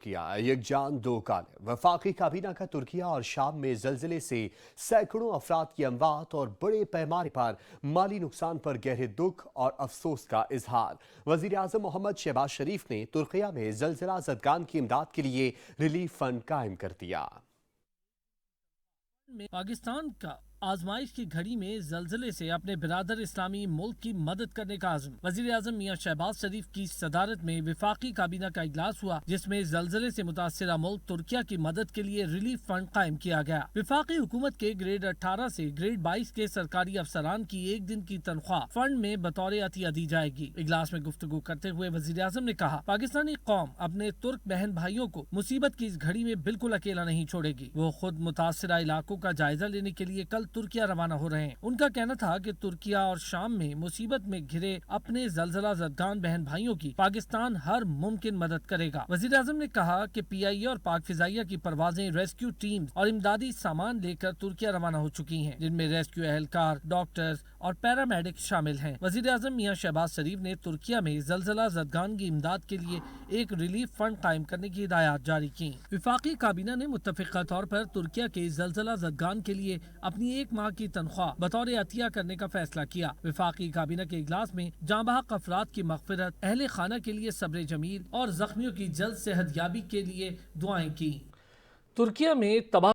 کیا یکجان دو کالے وفاقی کابینہ کا ترکیہ اور شام میں زلزلے سے سینکڑوں افراد کی اموات اور بڑے پیمانے پر مالی نقصان پر گہرے دکھ اور افسوس کا اظہار۔ وزیر اعظم محمد شہباز شریف نے ترکیہ میں زلزلہ زدگان کی امداد کے لیے ریلیف فنڈ قائم کر دیا۔ پاکستان کا آزمائش کی گھڑی میں زلزلے سے اپنے برادر اسلامی ملک کی مدد کرنے کا عزم۔ وزیر اعظم میاں شہباز شریف کی صدارت میں وفاقی کابینہ کا اجلاس ہوا، جس میں زلزلے سے متاثرہ ملک ترکیہ کی مدد کے لیے ریلیف فنڈ قائم کیا گیا۔ وفاقی حکومت کے گریڈ 18 سے گریڈ 22 کے سرکاری افسران کی ایک دن کی تنخواہ فنڈ میں بطور عطیہ دی جائے گی۔ اجلاس میں گفتگو کرتے ہوئے وزیر اعظم نے کہا، پاکستانی قوم اپنے ترک بہن بھائیوں کو مصیبت کی اس گھڑی میں بالکل اکیلا نہیں چھوڑے گی۔ وہ خود متاثرہ علاقوں کا جائزہ لینے کے لیے کل ترکیہ روانہ ہو رہے ہیں۔ ان کا کہنا تھا کہ ترکیہ اور شام میں مصیبت میں گھرے اپنے زلزلہ زدگان بہن بھائیوں کی پاکستان ہر ممکن مدد کرے گا۔ وزیر اعظم نے کہا کہ پی آئی اے اور پاک فضائیہ کی پروازیں ریسکیو ٹیم اور امدادی سامان لے کر ترکیہ روانہ ہو چکی ہیں، جن میں ریسکیو اہلکار، ڈاکٹرز اور پیرامیڈک شامل ہیں۔ وزیر اعظم میاں شہباز شریف نے ترکیہ میں زلزلہ زدگان کی امداد کے لیے ایک ریلیف فنڈ قائم کرنے کی ہدایات جاری کی۔ وفاقی کابینہ نے متفقہ طور پر ترکیہ کے زلزلہ زدگان کے لیے اپنی ایک ماہ کی تنخواہ بطور عطیہ کرنے کا فیصلہ کیا۔ وفاقی کابینہ کے اجلاس میں جاں بحق افراد کی مغفرت، اہل خانہ کے لیے صبر جمیل اور زخمیوں کی جلد صحت یابی کے لیے دعائیں کی۔ ترکیہ میں تباہ